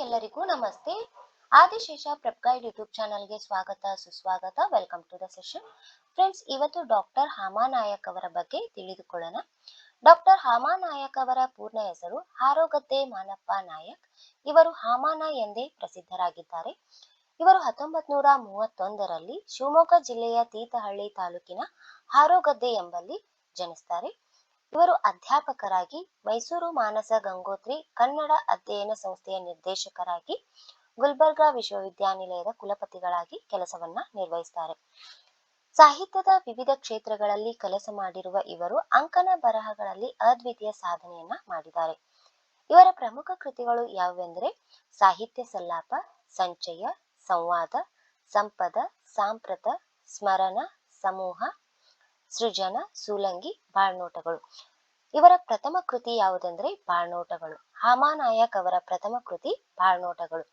ಎಲ್ಲರಿಗೂ ನಮಸ್ತೆ. Adishesha prep guide YouTube ಚಾನಲ್ಗೆ ಸ್ವಾಗತ ಸುಸ್ವಾಗತ. Welcome to the session. Friends, ಇವತ್ತು ಡಾಕ್ಟರ್ ಹಾಮಾನಾಯಕ್ ಅವರ ಬಗ್ಗೆ ತಿಳಿದುಕೊಳ್ಳೋಣ. ಡಾಕ್ಟರ್ ಹಾಮಾನಾಯಕ್ ಅವರ ಪೂರ್ಣ ಹೆಸರು ಹಾರೋಗದ್ದೆ ಮಾನಪ್ಪ ನಾಯಕ್. ಇವರು ಹಾಮಾನ ಎಂದೇ ಪ್ರಸಿದ್ಧರಾಗಿದ್ದಾರೆ. ಇವರು 1931ರಲ್ಲಿ ಶಿವಮೊಗ್ಗ ಜಿಲ್ಲೆಯ ತೀರ್ಥಹಳ್ಳಿ ತಾಲೂಕಿನ ಹಾರೋಗದ್ದೆ ಎಂಬಲ್ಲಿ ಜನಿಸ್ತಾರೆ. ಇವರು ಅಧ್ಯಾಪಕರಾಗಿ ಮೈಸೂರು ಮಾನಸ ಗಂಗೋತ್ರಿ ಕನ್ನಡ ಅಧ್ಯಯನ ಸಂಸ್ಥೆಯ ನಿರ್ದೇಶಕರಾಗಿ ಗುಲ್ಬರ್ಗಾ ವಿಶ್ವವಿದ್ಯಾನಿಲಯದ ಕುಲಪತಿಗಳಾಗಿ ಕೆಲಸವನ್ನ ನಿರ್ವಹಿಸ್ತಾರೆ. ಸಾಹಿತ್ಯದ ವಿವಿಧ ಕ್ಷೇತ್ರಗಳಲ್ಲಿ ಕೆಲಸ ಮಾಡಿರುವ ಇವರು ಅಂಕಣ ಬರಹಗಳಲ್ಲಿ ಅದ್ವಿತೀಯ ಸಾಧನೆಯನ್ನ ಮಾಡಿದ್ದಾರೆ. ಇವರ ಪ್ರಮುಖ ಕೃತಿಗಳು ಯಾವುವೆಂದರೆ ಸಾಹಿತ್ಯ ಸಲ್ಲಾಪ, ಸಂಚಯ, ಸಂವಾದ, ಸಂಪದ, ಸಾಂಪ್ರತ, ಸ್ಮರಣ, ಸಮೂಹ, ಸೃಜನ, ಸೂಲಂಗಿ, ಬಾಳ್ನೋಟಗಳು. ಇವರ ಪ್ರಥಮ ಕೃತಿ ಯಾವುದೆಂದ್ರೆ ಬಾಳ್ನೋಟಗಳು. ಹಾಮಾನಾಯಕ್ ಅವರ ಪ್ರಥಮ ಕೃತಿ ಬಾಳ್ನೋಟಗಳು.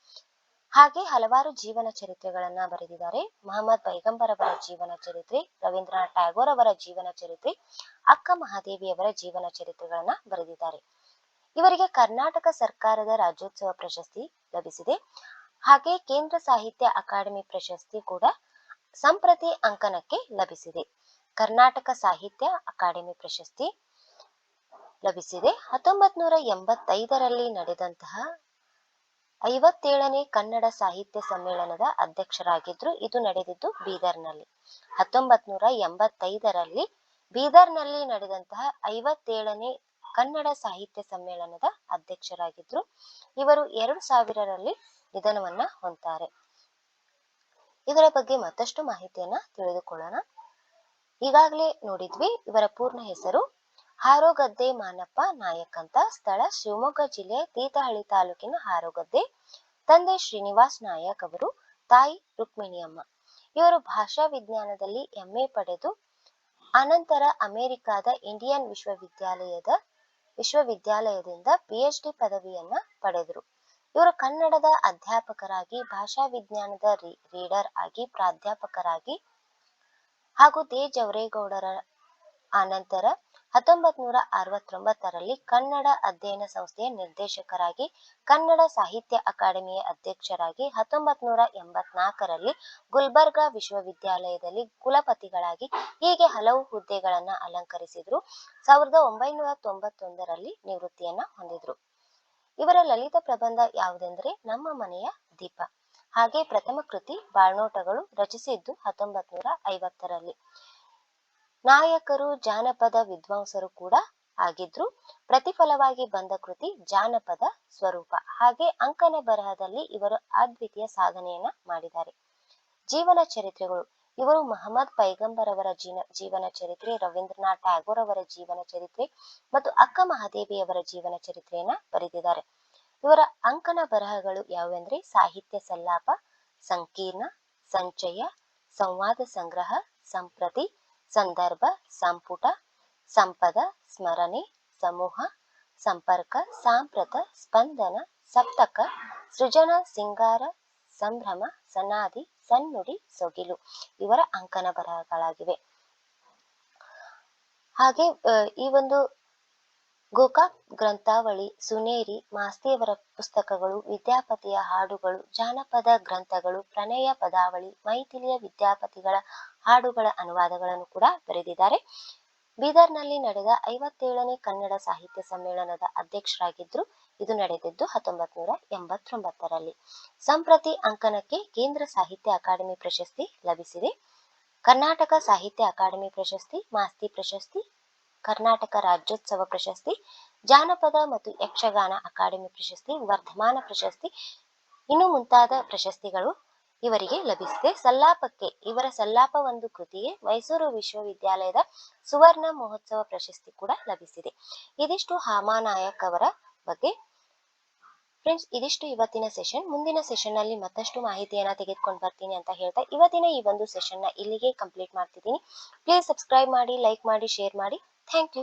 ಹಾಗೆ ಹಲವಾರು ಜೀವನ ಚರಿತ್ರೆಗಳನ್ನ ಬರೆದಿದ್ದಾರೆ. ಮಹಮ್ಮದ್ ಪೈಗಂಬರ್ ಅವರ ಜೀವನ ಚರಿತ್ರೆ, ರವೀಂದ್ರನಾಥ್ ಟ್ಯಾಗೋರ್ ಅವರ ಜೀವನ ಚರಿತ್ರೆ, ಅಕ್ಕ ಮಹಾದೇವಿಯವರ ಜೀವನ ಚರಿತ್ರೆಗಳನ್ನ ಬರೆದಿದ್ದಾರೆ. ಇವರಿಗೆ ಕರ್ನಾಟಕ ಸರ್ಕಾರದ ರಾಜ್ಯೋತ್ಸವ ಪ್ರಶಸ್ತಿ ಲಭಿಸಿದೆ. ಹಾಗೆ ಕೇಂದ್ರ ಸಾಹಿತ್ಯ ಅಕಾಡೆಮಿ ಪ್ರಶಸ್ತಿ ಕೂಡ ಸಂಪ್ರತಿ ಅಂಕಣಕ್ಕೆ ಲಭಿಸಿದೆ. ಕರ್ನಾಟಕ ಸಾಹಿತ್ಯ ಅಕಾಡೆಮಿ ಪ್ರಶಸ್ತಿ ಲಭಿಸಿದೆ. 1985ರಲ್ಲಿ ನಡೆದಂತಹ 57ನೇ ಕನ್ನಡ ಸಾಹಿತ್ಯ ಸಮ್ಮೇಳನದ ಅಧ್ಯಕ್ಷರಾಗಿದ್ರು. ಇದು ನಡೆದಿದ್ದು ಬೀದರ್ನಲ್ಲಿ. 1985ರಲ್ಲಿ ಬೀದರ್ನಲ್ಲಿ ನಡೆದಂತಹ 57ನೇ ಕನ್ನಡ ಸಾಹಿತ್ಯ ಸಮ್ಮೇಳನದ ಅಧ್ಯಕ್ಷರಾಗಿದ್ರು. ಇವರು 2000ರಲ್ಲಿ ನಿಧನವನ್ನ ಹೊಂತಾರೆ. ಇವರ ಬಗ್ಗೆ ಮತ್ತಷ್ಟು ಮಾಹಿತಿಯನ್ನ ತಿಳಿದುಕೊಳ್ಳೋಣ. ಈಗಾಗಲೇ ನೋಡಿದ್ವಿ. ಇವರ ಪೂರ್ಣ ಹೆಸರು ಹಾರೋಗದ್ದೆ ಮಾನಪ್ಪ ನಾಯಕ್ ಅಂತ. ಸ್ಥಳ ಶಿವಮೊಗ್ಗ ಜಿಲ್ಲೆ ತೀರ್ಥಹಳ್ಳಿ ತಾಲೂಕಿನ ಹಾರೋಗದ್ದೆ. ತಂದೆ ಶ್ರೀನಿವಾಸ್ ನಾಯಕ್ ಅವರು, ತಾಯಿ ರುಕ್ಮಿಣಿಯಮ್ಮ. ಇವರು ಭಾಷಾ ವಿಜ್ಞಾನದಲ್ಲಿ MA ಪಡೆದು ಅನಂತರ ಅಮೆರಿಕಾದ ಇಂಡಿಯನ್ ವಿಶ್ವವಿದ್ಯಾಲಯದಿಂದ PhD ಪದವಿಯನ್ನ ಪಡೆದರು. ಇವರು ಕನ್ನಡದ ಅಧ್ಯಾಪಕರಾಗಿ, ಭಾಷಾ ವಿಜ್ಞಾನದ ರೀಡರ್ ಆಗಿ, ಪ್ರಾಧ್ಯಾಪಕರಾಗಿ ಹಾಗೂ ದೇ ಜವರೇಗೌಡರ ಅನಂತರ 1969ರಲ್ಲಿ ಕನ್ನಡ ಅಧ್ಯಯನ ಸಂಸ್ಥೆಯ ನಿರ್ದೇಶಕರಾಗಿ, ಕನ್ನಡ ಸಾಹಿತ್ಯ ಅಕಾಡೆಮಿಯ ಅಧ್ಯಕ್ಷರಾಗಿ, 1984ರಲ್ಲಿ ಗುಲ್ಬರ್ಗಾ ವಿಶ್ವವಿದ್ಯಾಲಯದಲ್ಲಿ ಕುಲಪತಿಗಳಾಗಿ ಹೀಗೆ ಹಲವು ಹುದ್ದೆಗಳನ್ನ ಅಲಂಕರಿಸಿದ್ರು. 1991ರಲ್ಲಿ ನಿವೃತ್ತಿಯನ್ನ ಹೊಂದಿದ್ರು. ಇವರ ಲಲಿತ ಪ್ರಬಂಧ ಯಾವುದೆಂದ್ರೆ ನಮ್ಮ ಮನೆಯ ದೀಪ. ಹಾಗೆ ಪ್ರಥಮ ಕೃತಿ ಬಾಳ್ನೋಟಗಳು ರಚಿಸಿದ್ದು 1950ರಲ್ಲಿ. ನಾಯಕರು ಜಾನಪದ ವಿದ್ವಾಂಸರು ಕೂಡ ಆಗಿದ್ರು. ಪ್ರತಿಫಲವಾಗಿ ಬಂದ ಕೃತಿ ಜಾನಪದ ಸ್ವರೂಪ. ಹಾಗೆ ಅಂಕಣ ಬರಹದಲ್ಲಿ ಇವರು ಅದ್ವಿತೀಯ ಸಾಧನೆಯನ್ನ ಮಾಡಿದ್ದಾರೆ. ಜೀವನ ಚರಿತ್ರೆಗಳು. ಇವರು ಮಹಮ್ಮದ್ ಪೈಗಂಬರ್ ಅವರ ಜೀವನ ಚರಿತ್ರೆ, ರವೀಂದ್ರನಾಥ್ ಟ್ಯಾಗೋರ್ ಅವರ ಜೀವನ ಚರಿತ್ರೆ ಮತ್ತು ಅಕ್ಕ ಮಹಾದೇವಿಯವರ ಜೀವನ ಚರಿತ್ರೆಯನ್ನ ಬರೆದಿದ್ದಾರೆ. ಇವರ ಅಂಕಣ ಬರಹಗಳು ಯಾವುವೆಂದ್ರೆ ಸಾಹಿತ್ಯ ಸಲ್ಲಾಪ, ಸಂಕೀರ್ಣ, ಸಂಚಯ, ಸಂವಾದ ಸಂಗ್ರಹ, ಸಂಪ್ರತಿ, ಸಂದರ್ಭ, ಸಂಪುಟ, ಸಂಪದ, ಸ್ಮರಣೆ, ಸಮೂಹ, ಸಂಪರ್ಕ, ಸಾಂಪ್ರತ, ಸ್ಪಂದನ, ಸಪ್ತಕ, ಸೃಜನ, ಸಿಂಗಾರ, ಸಂಭ್ರಮ, ಸನಾದಿ, ಸನ್ನುಡಿ, ಸೊಗಿಲು ಇವರ ಅಂಕಣ ಬರಹಗಳಾಗಿವೆ. ಹಾಗೆ ಈ ಒಂದು ಗೋಕಾಕ್ ಗ್ರಂಥಾವಳಿ, ಸುನೇರಿ, ಮಾಸ್ತಿಯವರ ಪುಸ್ತಕಗಳು, ವಿದ್ಯಾಪತಿಯ ಹಾಡುಗಳು, ಜಾನಪದ ಗ್ರಂಥಗಳು, ಪ್ರಣಯ ಪದಾವಳಿ, ಮೈಥಿಲಿಯ ವಿದ್ಯಾಪತಿಗಳ ಹಾಡುಗಳ ಅನುವಾದಗಳನ್ನು ಕೂಡ ಬರೆದಿದ್ದಾರೆ. ಬೀದರ್ನಲ್ಲಿ ನಡೆದ 57ನೇ ಕನ್ನಡ ಸಾಹಿತ್ಯ ಸಮ್ಮೇಳನದ ಅಧ್ಯಕ್ಷರಾಗಿದ್ರು. ಇದು ನಡೆದಿದ್ದು 1989ರಲ್ಲಿ. ಸಂಪ್ರತಿ ಅಂಕಣಕ್ಕೆ ಕೇಂದ್ರ ಸಾಹಿತ್ಯ ಅಕಾಡೆಮಿ ಪ್ರಶಸ್ತಿ ಲಭಿಸಿದೆ. ಕರ್ನಾಟಕ ಸಾಹಿತ್ಯ ಅಕಾಡೆಮಿ ಪ್ರಶಸ್ತಿ, ಮಾಸ್ತಿ ಪ್ರಶಸ್ತಿ, ಕರ್ನಾಟಕ ರಾಜ್ಯೋತ್ಸವ ಪ್ರಶಸ್ತಿ, ಜಾನಪದ ಮತ್ತು ಯಕ್ಷಗಾನ ಅಕಾಡೆಮಿ ಪ್ರಶಸ್ತಿ, ವರ್ಧಮಾನ ಪ್ರಶಸ್ತಿ ಇನ್ನು ಮುಂತಾದ ಪ್ರಶಸ್ತಿಗಳು ಇವರಿಗೆ ಲಭಿಸಿದೆ. ಸಲ್ಲಾಪಕ್ಕೆ ಇವರ ಸಲ್ಲಾಪ ಒಂದು ಕೃತಿಗೆ ಮೈಸೂರು ವಿಶ್ವವಿದ್ಯಾಲಯದ ಸುವರ್ಣ ಮಹೋತ್ಸವ ಪ್ರಶಸ್ತಿ ಕೂಡ ಲಭಿಸಿದೆ. ಇದಿಷ್ಟು ಹಾಮಾನಾಯಕ್ ಅವರ ಬಗ್ಗೆ. ಫ್ರೆಂಡ್ಸ್, ಇದಿಷ್ಟು ಇವತ್ತಿನ ಸೆಷನ್. ಮುಂದಿನ ಸೆಷನ್ ನಲ್ಲಿ ಮತ್ತಷ್ಟು ಮಾಹಿತಿಯನ್ನ ತೆಗೆದುಕೊಂಡು ಬರ್ತೀನಿ ಅಂತ ಹೇಳ್ತಾ ಇವತ್ತಿನ ಈ ಒಂದು ಸೆಷನ್ ನ ಇಲ್ಲಿಗೆ ಕಂಪ್ಲೀಟ್ ಮಾಡ್ತಿದ್ದೀನಿ. ಪ್ಲೀಸ್ ಸಬ್ಸ್ಕ್ರೈಬ್ ಮಾಡಿ, ಲೈಕ್ ಮಾಡಿ, ಶೇರ್ ಮಾಡಿ. Thank you.